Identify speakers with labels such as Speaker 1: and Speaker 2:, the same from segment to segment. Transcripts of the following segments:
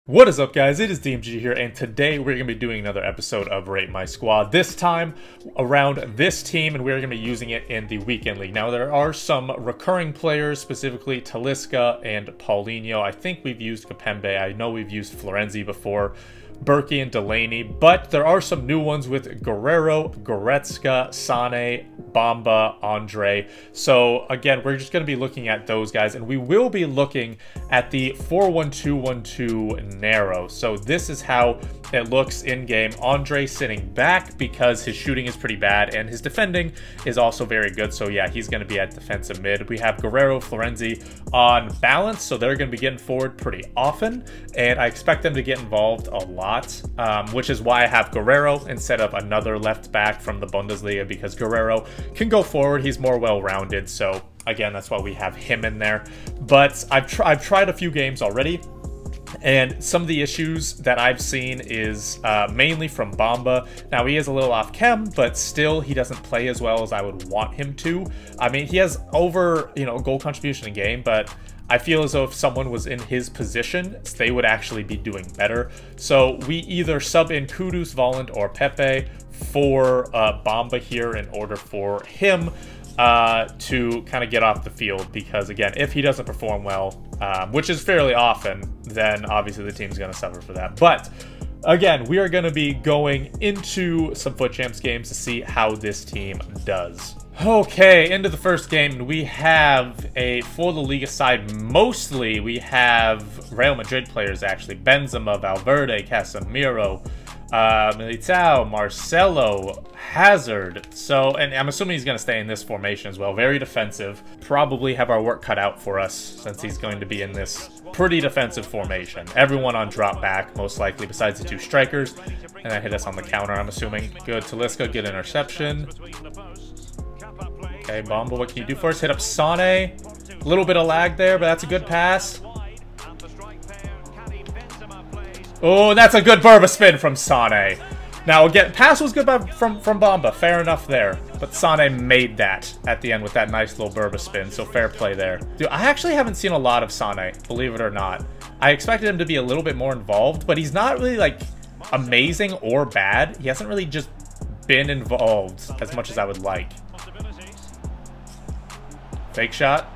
Speaker 1: What is up, guys? It is DMG here, and today we're going to be doing another episode of Rate My Squad. This time around this team, and we're going to be using it in the Weekend League. Now, there are some recurring players, specifically Talisca and Paulinho. I think we've used Kapembe. I know we've used Florenzi before, Berkey and Delaney, but there are some new ones with Guerrero, Goretzka, Sane, Bamba, Andre. So again, we're just going to be looking at those guys, and we will be looking at the 4-1-2-1-2 narrow. So this is how it looks in game. Andre sitting back because his shooting is pretty bad and his defending is also very good. So yeah, he's going to be at defensive mid. We have Guerrero, Florenzi on balance, so they're going to be getting forward pretty often, and I expect them to get involved a lot, which is why I have Guerrero instead of another left back from the Bundesliga, because Guerrero can go forward. He's more well-rounded, so again, that's why we have him in there. But I've tried a few games already, and some of the issues that I've seen is mainly from Bamba. Now, he is a little off chem, but still, he doesn't play as well as I would want him to. I mean, he has over, goal contribution in game, but I feel as though if someone was in his position, they would actually be doing better. So we either sub in Kudus, Volland, or Pepe for Bamba here in order for him to kind of get off the field, because again, if he doesn't perform well, which is fairly often, then obviously the team's going to suffer for that. But again, we are going to be going into some Foot Champs games to see how this team does. Okay, into the first game, we have for the Liga side, mostly we have Real Madrid players actually. Benzema, Valverde, Casemiro, Militao, Marcelo, Hazard. So, and I'm assuming he's going to stay in this formation as well. Very defensive. Probably have our work cut out for us since he's going to be in this pretty defensive formation. Everyone on drop back, most likely, besides the two strikers. And that hit us on the counter, I'm assuming. Good. Talisca, good interception. Okay, Bamba, what can you do for us? Hit up Sane. A little bit of lag there, but that's a good pass. Oh, that's a good Berba spin from Sane. Now, again, pass was good from Bamba. Fair enough there. But Sane made that at the end with that nice little Berba spin, so fair play there. Dude, I actually haven't seen a lot of Sane, believe it or not. I expected him to be a little bit more involved, but he's not really, like, amazing or bad. He hasn't really just been involved as much as I would like. Fake shot.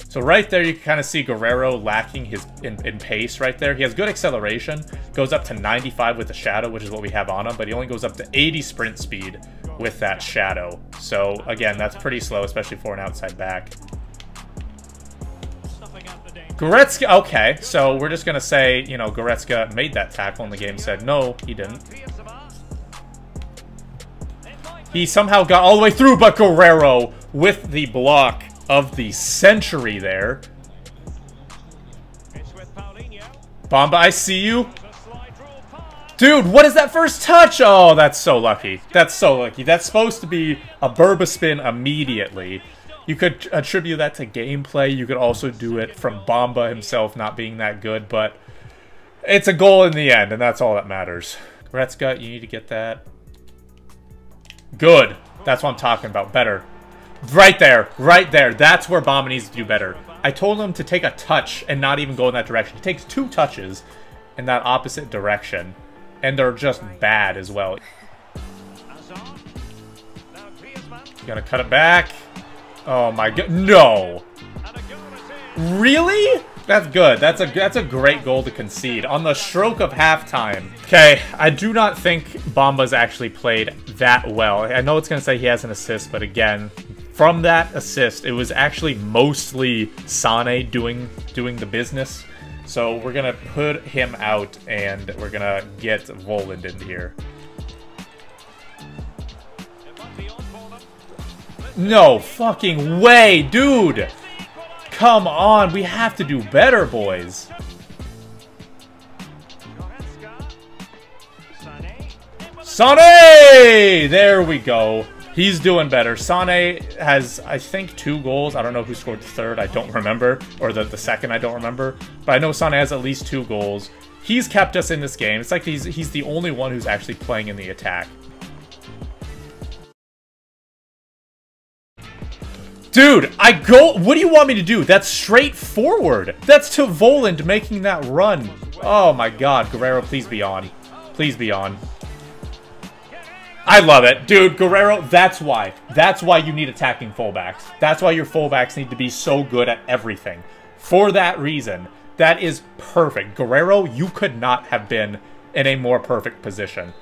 Speaker 1: So right there, you can kind of see Guerrero lacking his in pace right there. He has good acceleration, goes up to 95 with the shadow, which is what we have on him, but he only goes up to 80 sprint speed with that shadow. So again, that's pretty slow, especially for an outside back. Goretzka, okay, so we're just going to say, Goretzka made that tackle, and the game said, no, he didn't. He somehow got all the way through, but Guerrero with the block of the century there. Bamba, I see you. Dude, what is that first touch? Oh, that's so lucky. That's so lucky. That's supposed to be a Berba spin immediately. You could attribute that to gameplay. You could also do it from Bamba himself not being that good, but it's a goal in the end, and that's all that matters. Goretzka, you need to get that. Good. That's what I'm talking about. Better. Right there. Right there. That's where Bamba needs to do better. I told him to take a touch and not even go in that direction. He takes 2 touches in that opposite direction, and they're just bad as well. Gonna cut it back. Oh my god. No. Really? That's good. That's a great goal to concede on the stroke of halftime. Okay, I do not think Bamba's actually played that well. I know it's going to say he has an assist, but again, from that assist, it was actually mostly Sane doing the business. So we're going to put him out, and we're going to get Volland in here. No fucking way, dude! Come on, we have to do better, boys. Sane! There we go. He's doing better. Sane has, I think, 2 goals. I don't know who scored the third. I don't remember. Or the second, I don't remember. But I know Sane has at least 2 goals. He's kept us in this game. It's like he's the only one who's actually playing in the attack. Dude, what do you want me to do? That's straightforward. That's to Voland making that run. Oh my god, Guerrero, please be on. Please be on. I love it. Dude, Guerrero, that's why. That's why you need attacking fullbacks. That's why your fullbacks need to be so good at everything. For that reason, that is perfect. Guerrero, you could not have been in a more perfect position.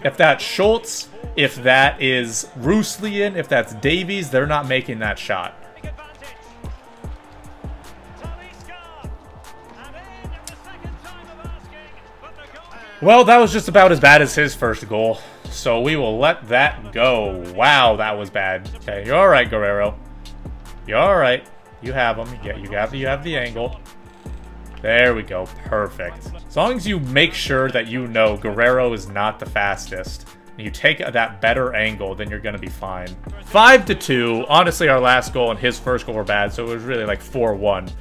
Speaker 1: If that's Schultz, if that is Ruslian, if that's Davies, they're not making that shot. Well, that was just about as bad as his first goal. So we will let that go. Wow, that was bad. Okay, you're all right, Guerrero. You're all right. You have him. Yeah, you have the angle. There we go. Perfect. As long as you make sure that you know Guerrero is not the fastest, and you take that better angle, then you're going to be fine. 5-2. Honestly, our last goal and his first goal were bad, so it was really like 4-1.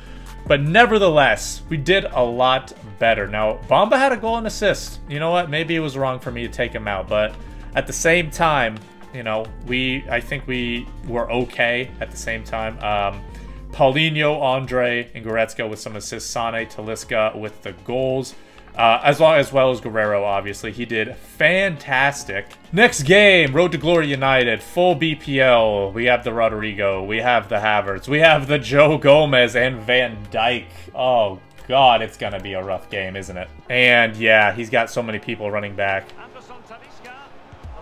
Speaker 1: But nevertheless, we did a lot better. Now, Bamba had a goal and assist. You know what? Maybe it was wrong for me to take him out, but at the same time, you know, I think we were okay at the same time. Paulinho, Andre, and Goretzka with some assists. Sane, Talisca with the goals. As well as Guerrero, obviously. He did fantastic. Next game, Road to Glory United. Full BPL. We have the Rodrigo. We have the Havertz. We have the Joe Gomez and Van Dijk. Oh, God, it's going to be a rough game, isn't it? And, yeah, he's got so many people running back.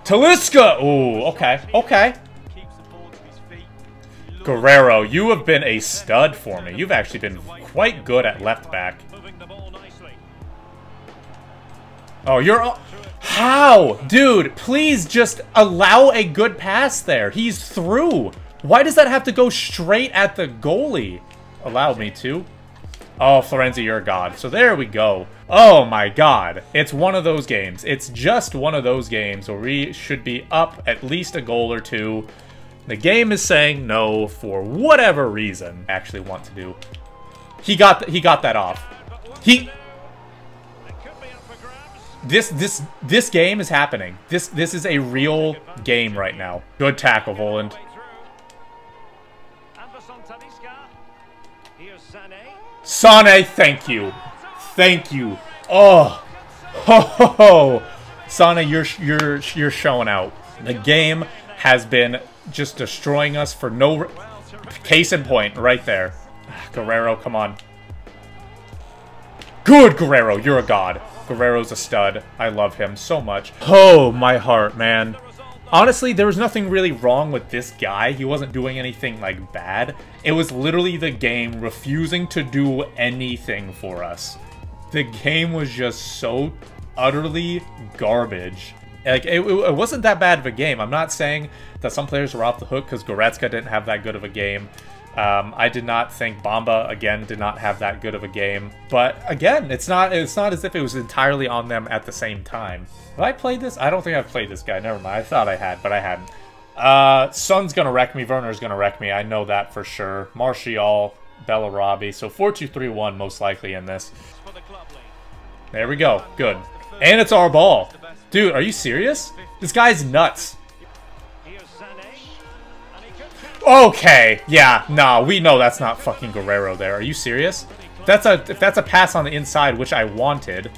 Speaker 1: Talisca! Ooh, okay, okay. Guerrero, you have been a stud for me. You've actually been quite good at left back. Oh, you're... How? Dude, please just allow a good pass there. He's through. Why does that have to go straight at the goalie? Allow me to. Oh, Florenzi, you're a god. So there we go. Oh my god. It's one of those games. It's just one of those games where we should be up at least a goal or two. The game is saying no for whatever reason I actually want to do. He got that off. This game is happening. This is a real game right now. Good tackle, Voland. Sane, thank you. Thank you. Oh. Ho ho ho. Sane, you're showing out. The game has been just destroying us for no case in point right there. Guerrero, come on. Good, Guerrero. You're a god. Guerrero's a stud. I love him so much. Oh, my heart, man. Honestly, there was nothing really wrong with this guy. He wasn't doing anything, like, bad. It was literally the game refusing to do anything for us. The game was just so utterly garbage. Like, it wasn't that bad of a game. I'm not saying that some players were off the hook because Goretzka didn't have that good of a game. I did not think Bamba, again, did not have that good of a game. But, again, it's not as if it was entirely on them at the same time. Have I played this? I don't think I've played this guy. Never mind. I thought I had, but I hadn't. Son's going to wreck me. Werner's going to wreck me. I know that for sure. Martial, Bellarabi. So 4-2-3-1 most likely in this. There we go. Good. And it's our ball. Dude, are you serious? This guy's nuts. Okay, yeah, nah, we know that's not fucking Guerrero there. Are you serious? If that's a pass on the inside, which I wanted,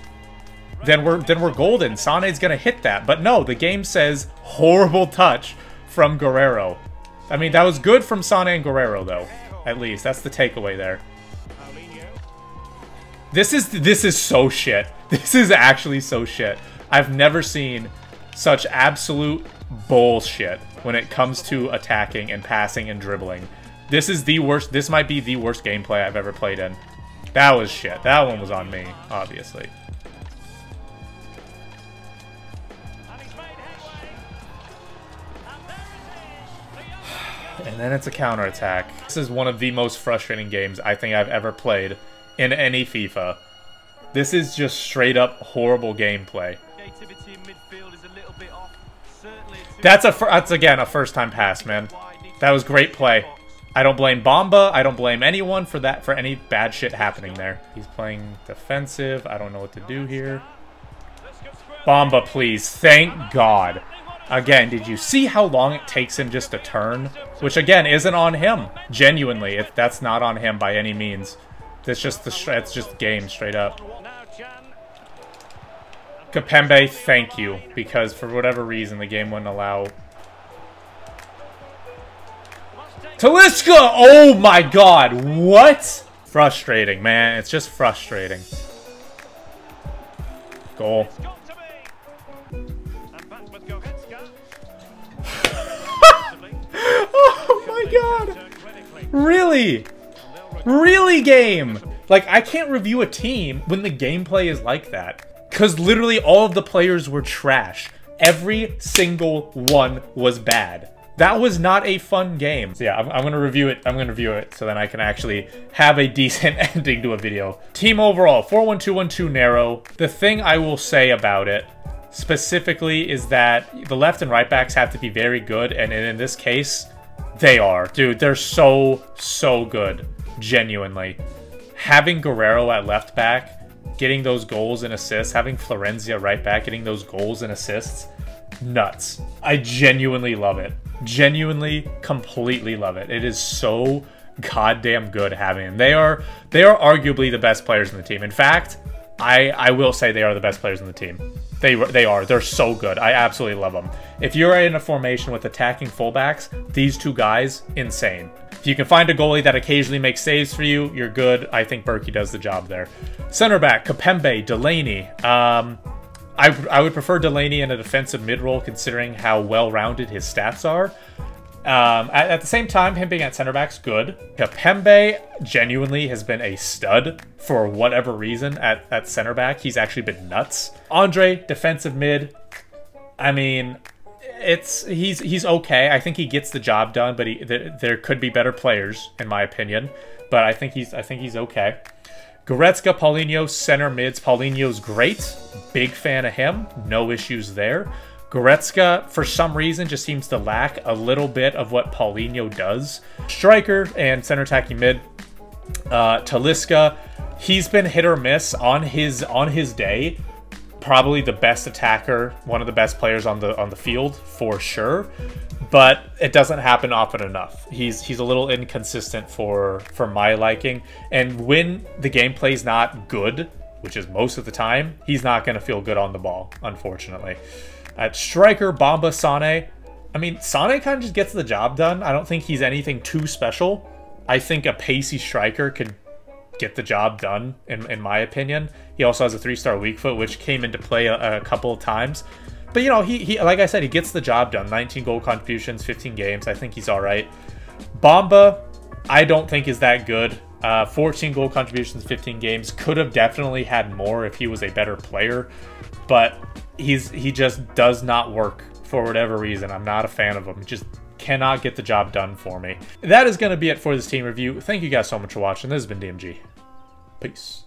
Speaker 1: then we're golden. Sane's gonna hit that. But no, the game says horrible touch from Guerrero. I mean, that was good from Sane and Guerrero though. At least that's the takeaway there. This is so shit. This is actually so shit. I've never seen such absolute bullshit when it comes to attacking and passing and dribbling. This is the worst. This might be the worst gameplay I've ever played in. That was shit. That one was on me, obviously. And then it's a counterattack. This is one of the most frustrating games I think I've ever played in any FIFA. This is just straight up horrible gameplay. That's again a first-time pass, man. That was great play. I don't blame Bamba. I don't blame anyone for that, for any bad shit happening there. He's playing defensive. I don't know what to do here. Bamba, please. Thank God. Again, did you see how long it takes him just to turn? Which, again, isn't on him. Genuinely, that's not on him by any means. That's just it's just game, straight up. Kapembe, thank you. Because for whatever reason, the game wouldn't allow... Talisca! Oh my god, what? Frustrating, man. It's just frustrating. Goal. Oh my god! Really? Really, game? Like, I can't review a team when the gameplay is like that. Because literally all of the players were trash. Every single one was bad. That was not a fun game. So yeah, I'm going to review it. I'm going to review it so then I can actually have a decent ending to a video. Team overall, 4-1-2-1-2 narrow. The thing I will say about it specifically is that the left and right backs have to be very good. And in this case, they are. Dude, they're so good. Genuinely. Having Guerrero at left back, getting those goals and assists, having Florenzi at right back, getting those goals and assists, nuts. I genuinely love it. Genuinely, completely love it. It is so goddamn good having them. They are arguably the best players in the team. In fact, I will say they are the best players in the team. They are. They're so good. I absolutely love them. If you're in a formation with attacking fullbacks, these two guys, insane. If you can find a goalie that occasionally makes saves for you, you're good. I think Berkey does the job there. Center back, Kapembe, Delaney. I would prefer Delaney in a defensive mid-role considering how well-rounded his stats are. At the same time, him being at center back's good. Kapembe genuinely has been a stud for whatever reason at center back. He's actually been nuts. Andre, defensive mid. I mean, he's okay. I think he gets the job done, but there could be better players in my opinion. But I think he's okay. Goretzka, Paulinho, center mids. Paulinho's great. Big fan of him. No issues there. Goretzka, for some reason, just seems to lack a little bit of what Paulinho does. Striker and center attacking mid. Talisca, he's been hit or miss on his day. Probably the best attacker, one of the best players on the field for sure. But it doesn't happen often enough. He's a little inconsistent for my liking. And when the gameplay's not good, which is most of the time, he's not going to feel good on the ball, unfortunately. At striker, Bamba, Sane. I mean, Sane kind of just gets the job done. I don't think he's anything too special. I think a pacey striker could get the job done, in my opinion. He also has a 3-star weak foot, which came into play a couple of times. But, you know, he like I said, he gets the job done. 19 goal contributions, 15 games. I think he's all right. Bamba, I don't think is that good. 14 goal contributions, 15 games. Could have definitely had more if he was a better player. But he just does not work for whatever reason. I'm not a fan of him. He just cannot get the job done for me. That is going to be it for this team review. Thank you guys so much for watching. This has been DMG. Peace.